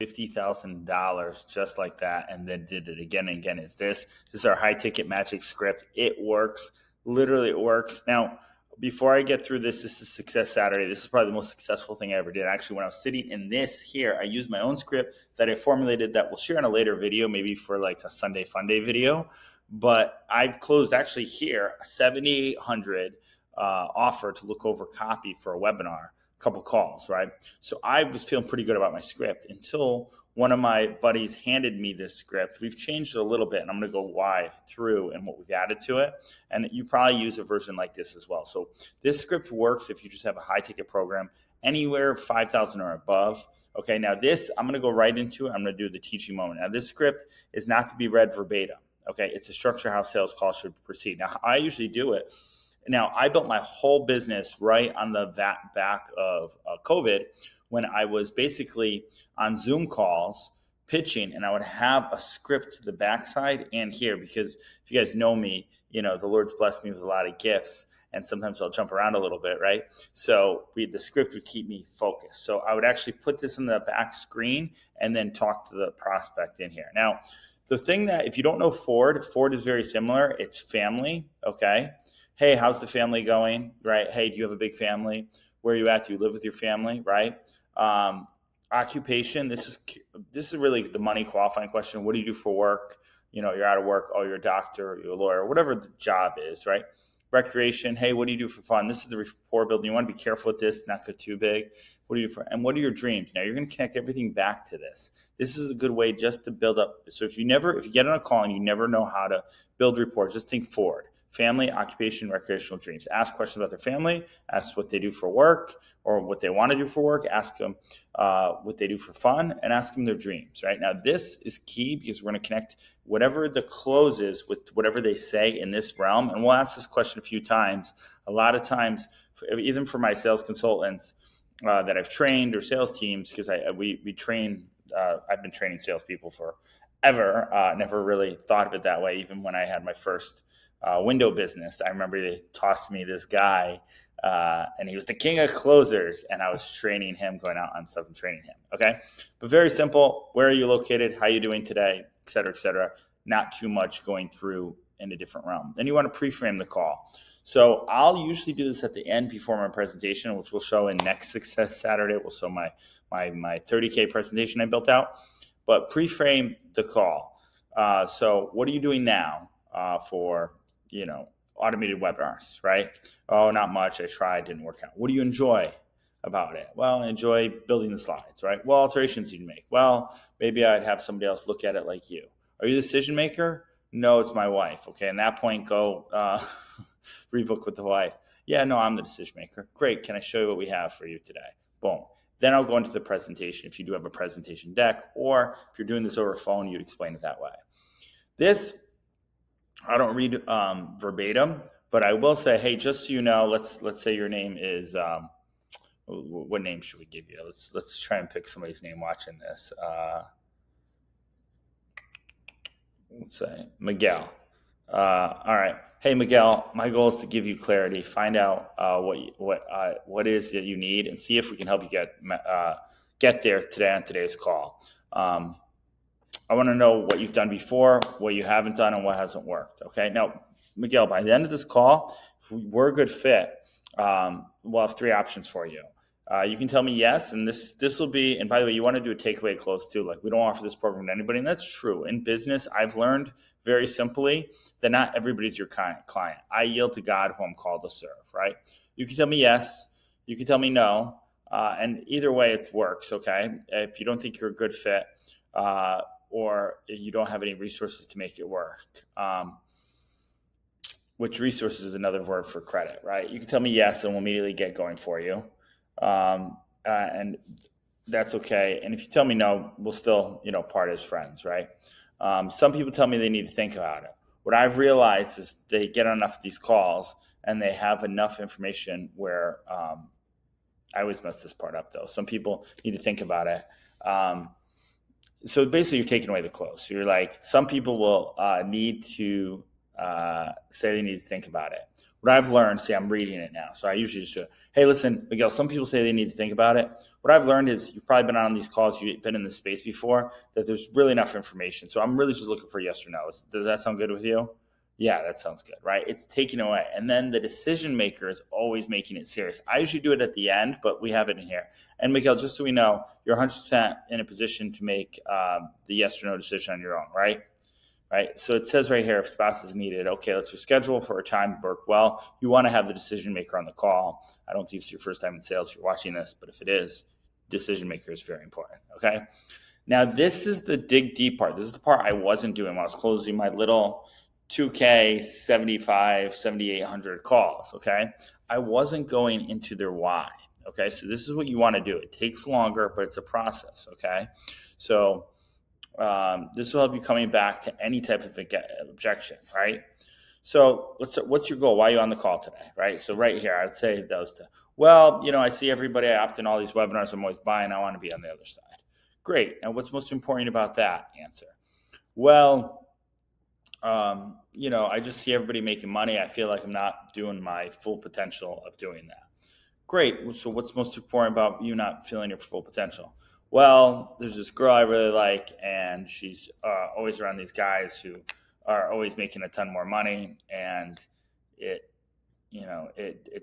$50,000 just like that, and then did it again and again. This is our high ticket magic script. It works. Literally, it works. Now, before I get through this is Success Saturday. This is probably the most successful thing I ever did. Actually, when I was sitting in this here, I used my own script that I formulated that we'll share in a later video, maybe for like a Sunday Fun Day video. But I've closed actually here a 7,800 offer to look over copy for a webinar, a couple calls, right? So I was feeling pretty good about my script until one of my buddies handed me this script. We've changed it a little bit, and I'm going to go why through and what we've added to it. And you probably use a version like this as well. So this script works if you just have a high ticket program, anywhere 5,000 or above. Okay, now this, I'm going to go right into it. I'm going to do the teaching moment. Now this script is not to be read verbatim. Okay, it's a structure how sales calls should proceed. Now I usually do it. Now I built my whole business right on the back of COVID, when I was basically on Zoom calls pitching, and I would have a script to the backside and here, because if you guys know me, you know, the Lord's blessed me with a lot of gifts, and sometimes I'll jump around a little bit, right? So the script would keep me focused. So I would actually put this in the back screen and then talk to the prospect in here. Now, the thing that, if you don't know Ford is very similar. It's family, okay? Hey, how's the family going, right? Hey, do you have a big family? Where are you at? Do you live with your family, right? Occupation, this is really the money qualifying question. What do you do for work? You know, you're out of work. Oh, you're a doctor, you're a lawyer, whatever the job is, right? Recreation, hey, what do you do for fun? This is the rapport building. You want to be careful with this, not go too big. What do you do for, and what are your dreams? Now you're going to connect everything back to this. This is a good way just to build up. So if you get on a call and you never know how to build rapport, just think forward. Family, occupation, recreational dreams. Ask questions about their family. Ask what they do for work or what they want to do for work. Ask them what they do for fun, and ask them their dreams, right? Now, this is key because we're going to connect whatever the close is with whatever they say in this realm. And we'll ask this question a few times. A lot of times, even for my sales consultants that I've trained, or sales teams, because we train, I've been training salespeople forever. Never really thought of it that way, even when I had my first window business. I remember they tossed me this guy, and he was the king of closers, and I was training him, going out on stuff and training him. Okay, but very simple. Where are you located? How are you doing today? Et cetera, et cetera. Not too much going through in a different realm. Then you want to pre-frame the call. So I'll usually do this at the end before my presentation, which we'll show in next Success Saturday. We'll show my 30K presentation I built out, but pre-frame the call. So what are you doing now for automated webinars, right? Oh, not much. I tried, didn't work out. What do you enjoy about it? Well, I enjoy building the slides, right? Well, alterations you'd make. Well, maybe I'd have somebody else look at it like you. Are you the decision maker? No, it's my wife. Okay, at that point, go rebook with the wife. Yeah, no, I'm the decision maker. Great. Can I show you what we have for you today? Boom. Then I'll go into the presentation if you do have a presentation deck, or if you're doing this over phone, you'd explain it that way. This, I don't read verbatim, but I will say, hey, just so you know, let's say your name is, what name should we give you? Let's try and pick somebody's name watching this. Let's say Miguel. All right. Hey, Miguel, my goal is to give you clarity, find out what is that you need, and see if we can help you get there today on today's call. I want to know what you've done before, what you haven't done, and what hasn't worked. Okay. Now, Miguel, by the end of this call, if we're a good fit, we'll have 3 options for you. You can tell me yes, and this will be, and by the way, you want to do a takeaway close too. Like, we don't offer this program to anybody, and that's true. In business, I've learned very simply that not everybody's your client. I yield to God who I'm called to serve, right? You can tell me yes, you can tell me no, and either way it works, okay? If you don't think you're a good fit, or you don't have any resources to make it work, which resources is another word for credit, right? You can tell me yes, and we'll immediately get going for you. And that's okay. And if you tell me no, we'll still, part as friends, right? Some people tell me they need to think about it. What I've realized is they get on enough of these calls and they have enough information where, I always mess this part up though. Some people need to think about it. So basically you're taking away the close. So you're like, some people will, need to, say they need to think about it. What I've learned, see, I'm reading it now, so I usually just do it. Hey, listen, Miguel, some people say they need to think about it. What I've learned is you've probably been on these calls, you've been in this space before, that there's really enough information. So I'm really just looking for yes or no. Does that sound good with you? Yeah, that sounds good, right? It's taken away. And then the decision maker is always making it serious. I usually do it at the end, but we have it in here. And Miguel, just so we know, you're 100% in a position to make the yes or no decision on your own, right? Right. So it says right here, if spouse is needed, okay, let's reschedule for a time to work well. You want to have the decision maker on the call. I don't think it's your first time in sales if you're watching this, but if it is, decision maker is very important. Okay. Now, this is the dig deep part. This is the part I wasn't doing when I was closing my little 2K 75, 7,800 calls. Okay. I wasn't going into their why. Okay. So this is what you want to do. It takes longer, but it's a process. Okay. So this will help you coming back to any type of objection, right? So what's your goal? Why are you on the call today, right? So right here, I'd say those two. Well, I see everybody, I opt in all these webinars, I'm always buying, I want to be on the other side. Great. Now, what's most important about that answer? Well, I just see everybody making money. I feel like I'm not doing my full potential of doing that. Great. So what's most important about you not feeling your full potential? Well, there's this girl I really like, and she's always around these guys who are always making a ton more money, and it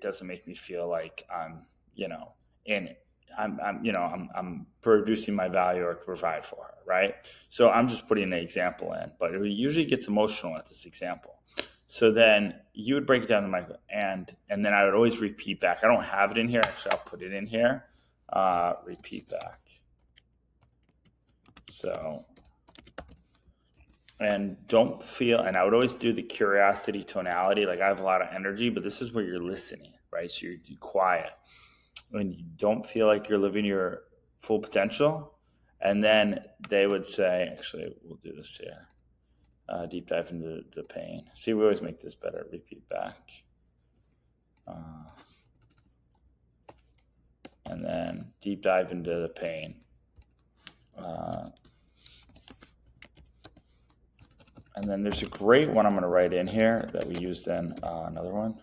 doesn't make me feel like I'm in it. I'm producing my value or can provide for her, right? So I'm just putting an example in, but it usually gets emotional at this example. So then you would break it down to my and then I would always repeat back. I don't have it in here. Actually, I'll put it in here. Repeat back. So, and don't feel, and I would always do the curiosity tonality. Like I have a lot of energy, but this is where you're listening, right? So you're quiet. When you don't feel like you're living your full potential. And then they would say, actually, we'll do this here. Deep dive into the pain. See, we always make this better. Repeat back. And then deep dive into the pain. And then there's a great one I'm going to write in here that we used in another one.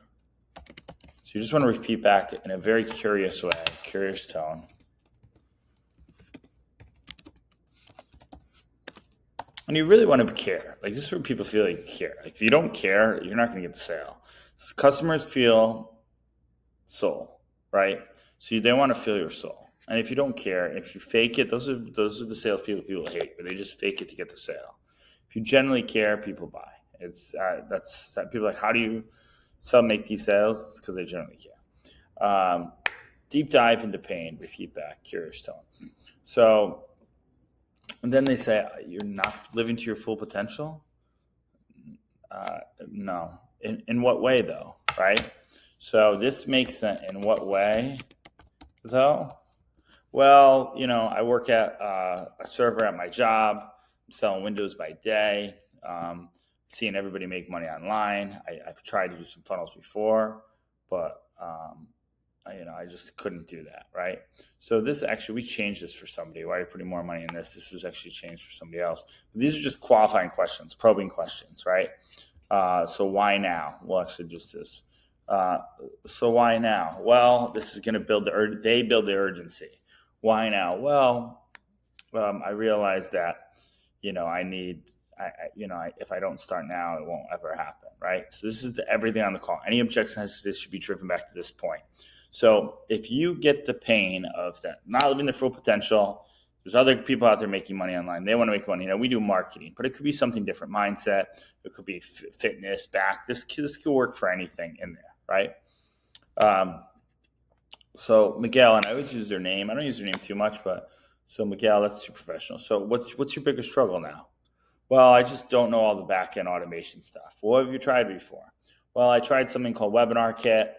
So you just want to repeat back in a very curious way, curious tone. And you really want to care. Like this is where people feel like you care. Like if you don't care, you're not going to get the sale. So customers feel soul, right? So they want to feel your soul. And if you don't care, if you fake it, those are the salespeople people hate, where they just fake it to get the sale. If you genuinely care, people buy. It's that's people are like, how do you make these sales? It's because they genuinely care. Deep dive into pain. Repeat back. Curious tone. So, and then they say you're not living to your full potential. No. In what way though? Right. So this makes sense. In what way though? Well, I work at a server at my job. I'm selling Windows by day, seeing everybody make money online. I've tried to do some funnels before, but I just couldn't do that, right? So this actually, we changed this for somebody. Why are you putting more money in this? This was actually changed for somebody else. But these are just qualifying questions, probing questions, right? So why now? Well, actually just this. So why now? Well, this is going to build they build the urgency. Why now? Well, I realize that, if I don't start now, it won't ever happen, right? So this is everything on the call. Any objection this should be driven back to this point. So if you get the pain of that, not living their full potential, there's other people out there making money online. They want to make money. We do marketing, but it could be something different. Mindset. It could be fitness, back. This could work for anything in there, right? So Miguel, and I always use their name. I don't use their name too much, but so Miguel, that's too professional. So what's your biggest struggle now? Well, I just don't know all the back-end automation stuff. What have you tried before? Well, I tried something called Webinar Kit.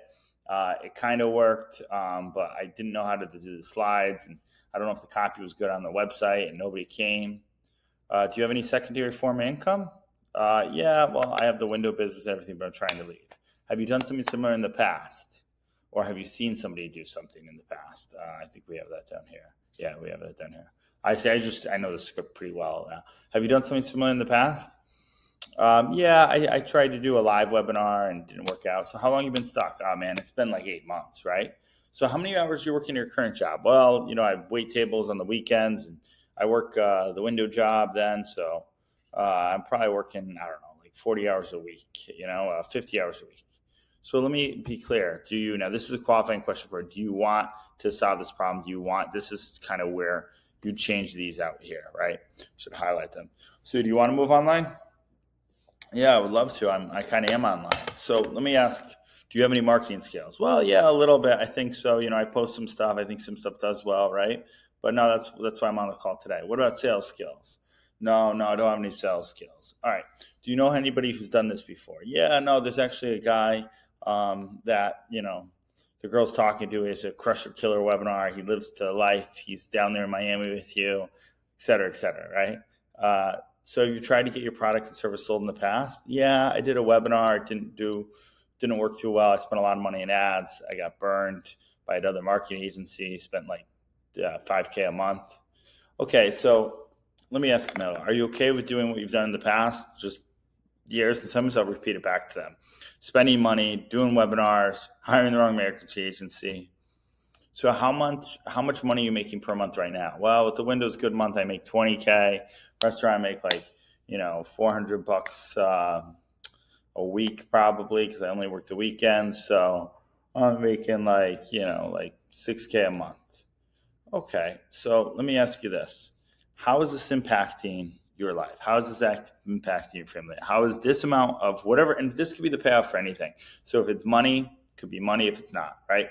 It kind of worked, but I didn't know how to do the slides, and I don't know if the copy was good on the website, and nobody came. Do you have any secondary form of income? Yeah, well, I have the window business and everything, but I'm trying to leave. Have you done something similar in the past? Or have you seen somebody do something in the past? I think we have that down here. Yeah, we have that down here. I know the script pretty well now. Have you done something similar in the past? Yeah, I tried to do a live webinar and didn't work out. So how long you been stuck? Oh man, it's been like 8 months, right? So how many hours are you working your current job? Well, I wait tables on the weekends and I work the window job then. So I'm probably working, I don't know, like 40 hours a week, 50 hours a week. So let me be clear. Now this is a qualifying question for, do you want to solve this problem? This is kind of where you change these out here, right? Should highlight them. So do you want to move online? Yeah, I would love to. I kind of am online. So let me ask, do you have any marketing skills? Well, yeah, a little bit. I think so. I post some stuff. I think some stuff does well, right? But no, that's why I'm on the call today. What about sales skills? No, I don't have any sales skills. All right. Do you know anybody who's done this before? Yeah, no, there's actually a guy that, the girl's talking to is a crusher killer webinar. He lives to life. He's down there in Miami with you, et cetera, right? So you tried to get your product and service sold in the past? Yeah, I did a webinar. It didn't work too well. I spent a lot of money in ads. I got burned by another marketing agency. Spent like $5K a month. Okay, so let me ask Camilla, are you okay with doing what you've done in the past? Just years, and sometimes I'll repeat it back to them. Spending money, doing webinars, hiring the wrong marketing agency. So how much money are you making per month right now? Well, with the Windows Good month, I make 20K. Restaurant, I make like, $400 a week probably, because I only work the weekends. So I'm making like 6K a month. Okay, so let me ask you this. How is this impacting your life? How is this impacting your family? How is this amount of whatever, and this could be the payoff for anything. So if it's money, it could be money if it's not, right?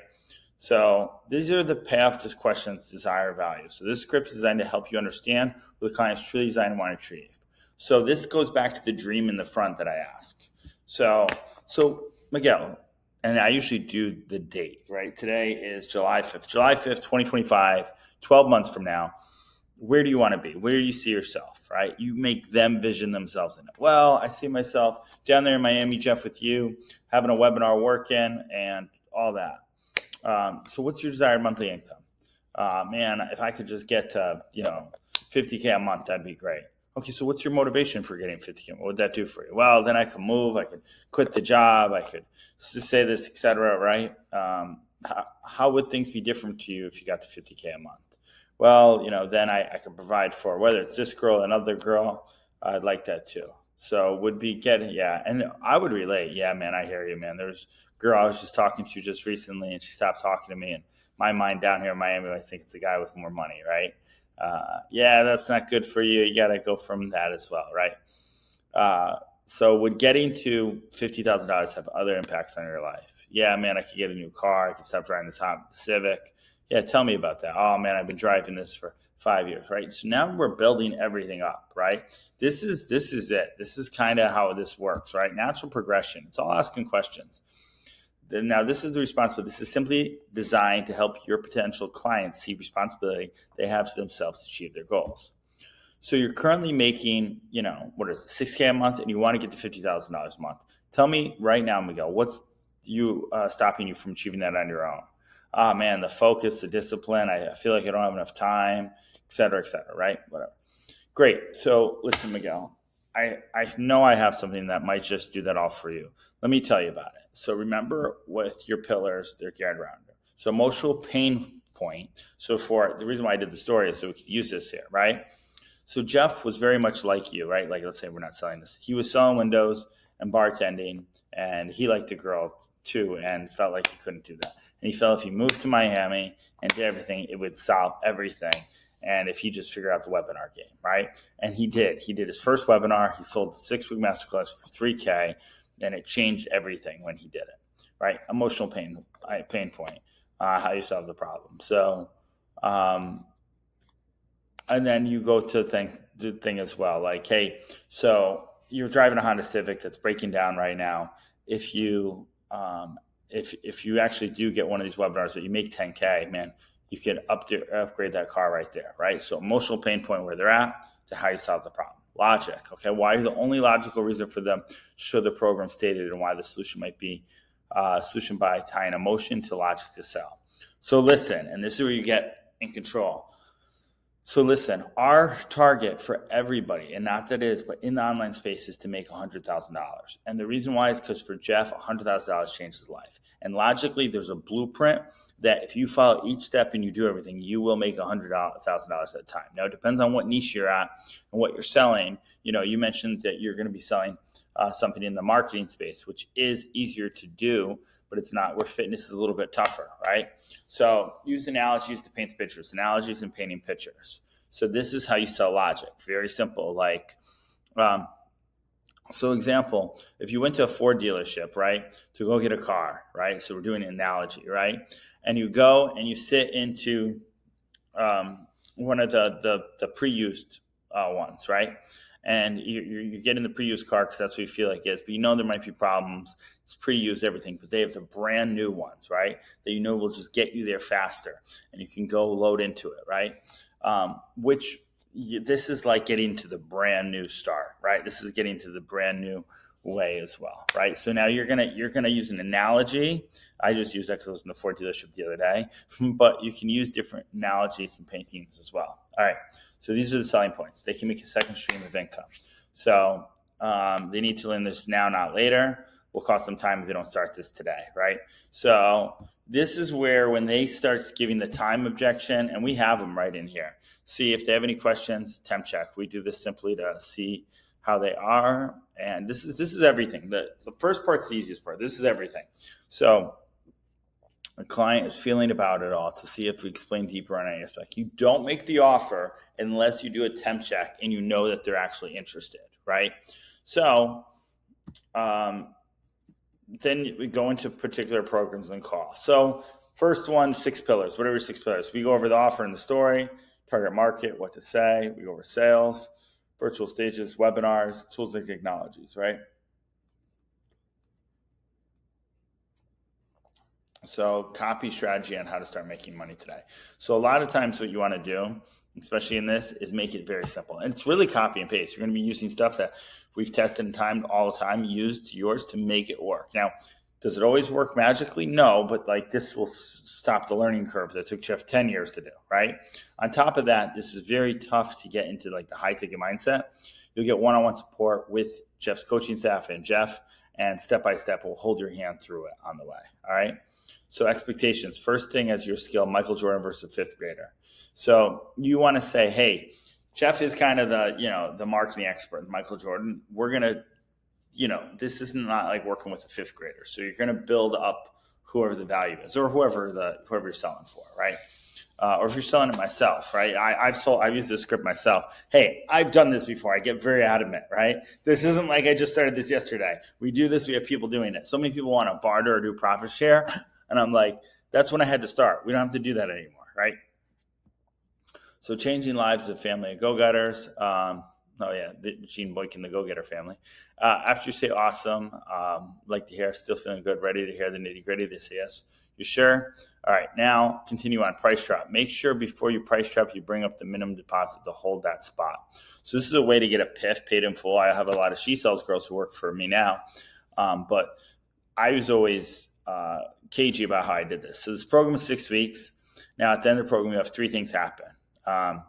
So these are the payoff to questions, desire, value. So this script is designed to help you understand what the client is truly designed and want to achieve. So this goes back to the dream in the front that I ask. So Miguel, and I usually do the date, right? Today is July 5th. July 5th, 2025, 12 months from now. Where do you want to be? Where do you see yourself, right? You make them vision themselves in it. Well, I see myself down there in Miami, Jeff, with you, having a webinar working and all that. So what's your desired monthly income? Man, if I could just get to, 50K a month, that'd be great. Okay, so what's your motivation for getting 50K? What would that do for you? Well, then I could move, I could quit the job, I could say this, et cetera, right? How would things be different to you if you got to 50K a month? Well, then I could provide for, whether it's this girl, another girl, I'd like that too. So would be getting, yeah. And I would relate. Yeah, man, I hear you, man. There's a girl I was just talking to just recently and she stopped talking to me, and my mind down here in Miami, I think it's a guy with more money, right? Yeah, that's not good for you. You got to go from that as well, right? So would getting to $50,000 have other impacts on your life? Yeah, man, I could get a new car. I could stop driving this hot Civic. Yeah, tell me about that. Oh, man, I've been driving this for 5 years, right? So now we're building everything up, right? This is it. This is kind of how this works, right? Natural progression. It's all asking questions. Now, this is the responsibility. This is simply designed to help your potential clients see responsibility they have to themselves to achieve their goals. So you're currently making, what is it, 6K a month, and you want to get to $50,000 a month. Tell me right now, Miguel, what's stopping you from achieving that on your own? Oh, man, the focus, the discipline, I feel like I don't have enough time, et cetera, right? Whatever. Great. So listen, Miguel, I know I have something that might just do that all for you. Let me tell you about it. So remember, with your pillars, they're geared around you. So emotional pain point. So for the reason why I did the story is so we could use this here, right? So Jeff was very much like you, right? Like, let's say we're not selling this. He was selling windows and bartending, and he liked a girl too and felt like he couldn't do that. And he felt if he moved to Miami and did everything, it would solve everything. And if he just figured out the webinar game, right? And he did. He did his first webinar. He sold the 6-week masterclass for $3K, and it changed everything when he did it, right? Emotional pain point, how you solve the problem. So, and then you go to the thing as well. Like, hey, so you're driving a Honda Civic that's breaking down right now. If you actually do get one of these webinars that you make 10K, man, you can upgrade that car right there, right? So emotional pain point where they're at to how you solve the problem. Logic, okay? Why is the only logical reason for them to show the program stated, and why the solution might be solution by tying emotion to logic to sell. So listen, and this is where you get in control. So listen, our target for everybody, and not that it is, but in the online space is to make $100,000. And the reason why is because for Jeff, $100,000 changes his life. And logically, there's a blueprint that if you follow each step and you do everything, you will make $100,000 at a time. Now, it depends on what niche you're at and what you're selling. You mentioned that you're going to be selling something in the marketing space, which is easier to do, but it's not, where fitness is a little bit tougher, right? So use analogies to paint pictures, analogies and painting pictures. So this is how you sell logic. Very simple. So example, if you went to a Ford dealership, right, to go get a car, right? So we're doing an analogy, right? And you go and you sit into one of the pre-used ones, right? And you get in the pre-used car because that's what you feel like it is. But there might be problems. It's pre-used everything, but they have the brand new ones, right? That will just get you there faster, and you can go load into it, right? This is like getting to the brand new start, right? This is getting to the brand new way as well, right? So now you're gonna use an analogy. I just used that because I was in the Ford dealership the other day, but you can use different analogies and paintings as well. All right, so these are the selling points. They can make a second stream of income. So they need to learn this now, not later. Will cost them time if they don't start this today, right? So this is where when they start giving the time objection, and we have them right in here. See if they have any questions, temp check. We do this simply to see how they are. And this is everything. The first part's the easiest part. This is everything. So the client is feeling about it all to see if we explain deeper on any aspect. You don't make the offer unless you do a temp check and you know that they're actually interested, right? So then we go into particular programs and calls. So first one, 6 pillars, whatever 6 pillars. We go over the offer and the story, target market, what to say. We go over sales, virtual stages, webinars, tools and technologies, right? So copy strategy on how to start making money today. So a lot of times what you want to do, especially in this, is make it very simple. And it's really copy and paste. You're going to be using stuff that we've tested and timed all the time, used yours to make it work. Now, does it always work magically? No, but this will stop the learning curve that took Jeff 10 years to do, right? On top of that, this is very tough to get into the high ticket mindset. You'll get one-on-one support with Jeff's coaching staff and Jeff, and step-by-step will hold your hand through it on the way, all right? So expectations, first thing as your skill, Michael Jordan versus a 5th grader. So you want to say, hey, Jeff is kind of the marketing expert, Michael Jordan. We're going to, this is not like working with a 5th grader. So you're going to build up whoever the value is, or whoever you're selling for, right? Or if you're selling it myself, right? I've used this script myself. Hey, I've done this before. I get very adamant, right? This isn't like I just started this yesterday. We do this. We have people doing it. So many people want to barter or do profit share. And I'm like, that's when I had to start. We don't have to do that anymore, right? So changing lives of family of go-getters. Gene Boykin, the go-getter family. After you say awesome, like to hear, still feeling good, ready to hear the nitty-gritty, they say yes. You sure? All right, now continue on price drop. Make sure before you price drop, you bring up the minimum deposit to hold that spot. So this is a way to get a PIF, paid in full. I have a lot of she sells girls who work for me now, but I was always cagey about how I did this. So this program is 6 weeks. Now at the end of the program, you have 3 things happen. All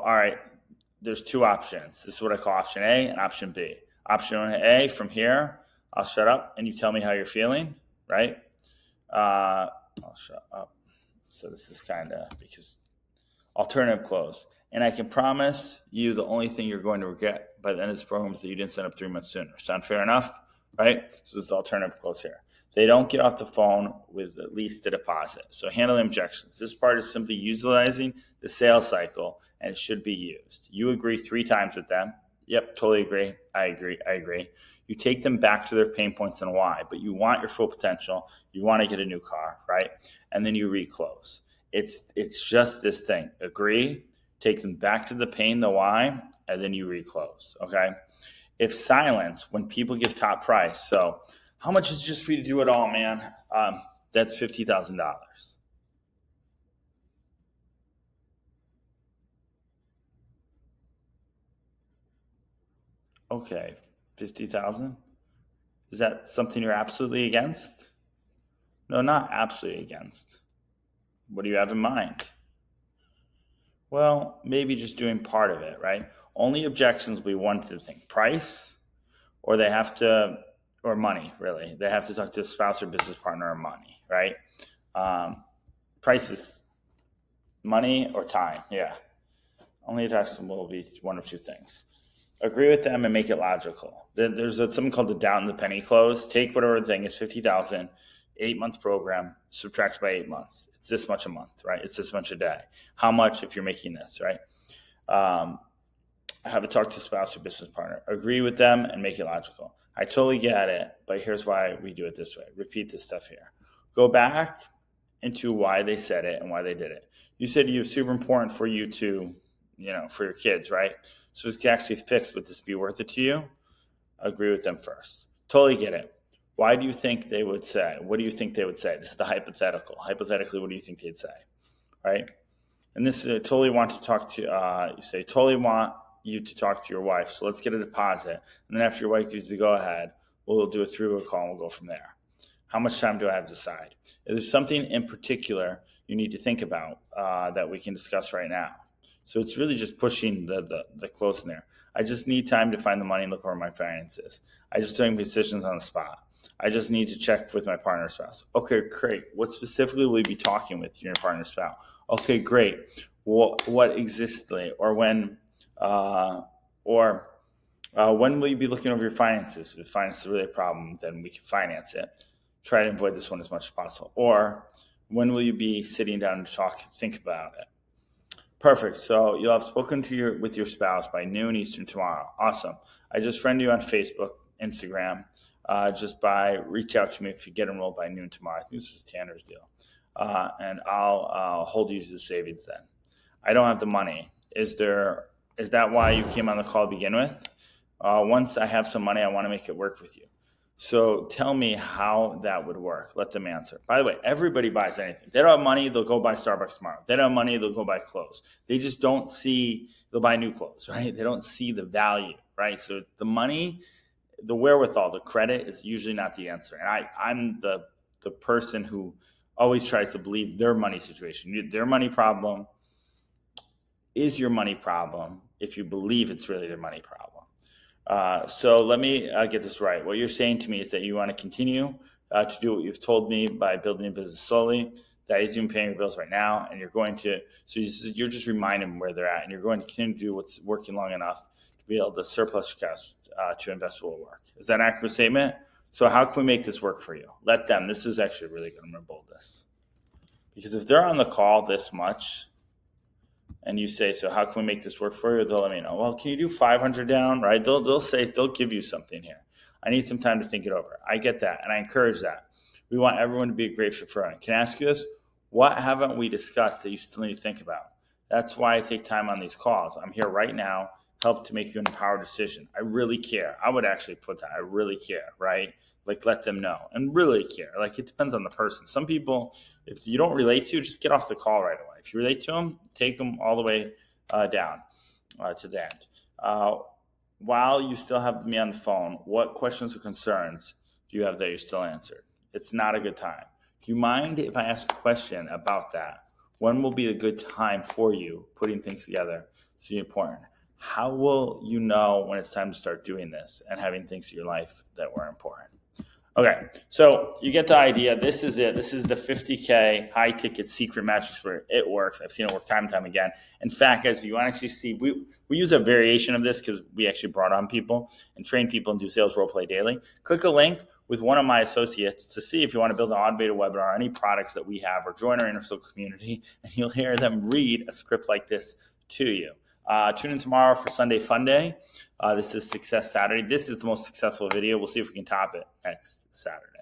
right, there's 2 options. This is what I call option A and option B. Option A, from here, I'll shut up and you tell me how you're feeling, right? I'll shut up. So this is kind of because alternative close. And I can promise you the only thing you're going to regret by the end of this program is that you didn't sign up 3 months sooner. Sound fair enough? Right? So this is the alternative close here. They don't get off the phone with at least the deposit. So handling objections. This part is simply utilizing the sales cycle, and it should be used. You agree 3 times with them. Yep, totally agree. I agree. You take them back to their pain points and why, but you want your full potential. You want to get a new car, right? And then you reclose. It's just this thing. Agree, take them back to the pain, the why, and then you reclose, okay? If silence, when people give top price, so how much is just for you to do it all, man? That's $50,000. Okay, 50,000. Is that something you're absolutely against? No, not absolutely against. What do you have in mind? Well, maybe just doing part of it, right? Only objections we want to think price, or they have to, or money, really. They have to talk to a spouse or business partner or money, right? Um, Price is money or time, yeah. Only objection will be one of two things. Agree with them and make it logical. There's something called the down the penny close. Take whatever thing is 50,000, 8 month program, subtract by 8 months. It's this much a month, right? It's this much a day. How much if you're making this, right? Have a talk to spouse or business partner. Agree with them and make it logical. I totally get it, but here's why we do it this way. Repeat this stuff here. Go back into why they said it and why they did it. You said it was super important for you to, for your kids, right? So it's actually fixed. Would this be worth it to you? Agree with them first. Totally get it. Why do you think they would say? What do you think they would say? This is the hypothetical. Hypothetically, what do you think they'd say? Right? And this is totally want to talk to, you say, totally want you to talk to your wife. So let's get a deposit. And then after your wife gives the go ahead, we'll do a 3-way call and we'll go from there. How much time do I have to decide? If there's something in particular you need to think about that we can discuss right now. So it's really just pushing the close in there. I just need time to find the money and look over my finances. I just don't make decisions on the spot. I just need to check with my partner or spouse. Okay, great. What specifically will you be talking with your partner or spouse? Okay, great. What exists or when when will you be looking over your finances? If finance is really a problem, then we can finance it. Try to avoid this one as much as possible. Or when will you be sitting down to talk, think about it? Perfect. So you'll have spoken to with your spouse by noon Eastern tomorrow. Awesome. I just friend you on Facebook, Instagram. Just reach out to me if you get enrolled by noon tomorrow. I think this is Tanner's deal. And I'll hold you to the savings then. I don't have the money. Is that why you came on the call to begin with? Once I have some money, I want to make it work with you. So tell me how that would work. Let them answer. By the way, everybody buys anything. They don't have money, they'll go buy Starbucks tomorrow. They don't have money, they'll go buy clothes. They just don't see, they'll buy new clothes, right? They don't see the value, right? So the money, the wherewithal, the credit is usually not the answer. And I'm the person who always tries to believe their money situation. Their money problem is your money problem if you believe it's really their money problem. So let me get this right. What you're saying to me is that you want to continue to do what you've told me by building a business slowly. That is even paying your bills right now, and you're going to. So you're just reminding them where they're at, and you're going to continue to do what's working long enough to be able to surplus your cash to invest what will work. Is that an accurate statement? So how can we make this work for you? Let them. This is actually really good. I'm going to bold this because if they're on the call this much. And you say, so how can we make this work for you? They'll let me know. Well, can you do 500 down? Right? They'll say they'll give you something here. I need some time to think it over. I get that, and I encourage that. We want everyone to be a great fit for it. Can I ask you this? What haven't we discussed that you still need to think about? That's why I take time on these calls. I'm here right now, help to make you an empowered decision. I really care. I would actually put that. I really care, right? Like let them know and really care. Like it depends on the person. Some people, if you don't relate to, just get off the call right away. If you relate to them, take them all the way down to the end. While you still have me on the phone, what questions or concerns do you have that you still answered? It's not a good time. Do you mind if I ask a question about that? When will be a good time for you putting things together? It's important. How will you know when it's time to start doing this and having things in your life that were important? Okay, so you get the idea. This is it. This is the 50K high ticket secret mattress where it works. I've seen it work time and time again. In fact, guys, if you want to actually see, we use a variation of this because we actually brought on people and train people and do sales role play daily. Click a link with one of my associates to see if you want to build an automated webinar, any products that we have, or join our inner circle community, and you'll hear them read a script like this to you. Tune in tomorrow for Sunday Fun Day. This is Success Saturday. This is the most successful video. We'll see if we can top it next Saturday.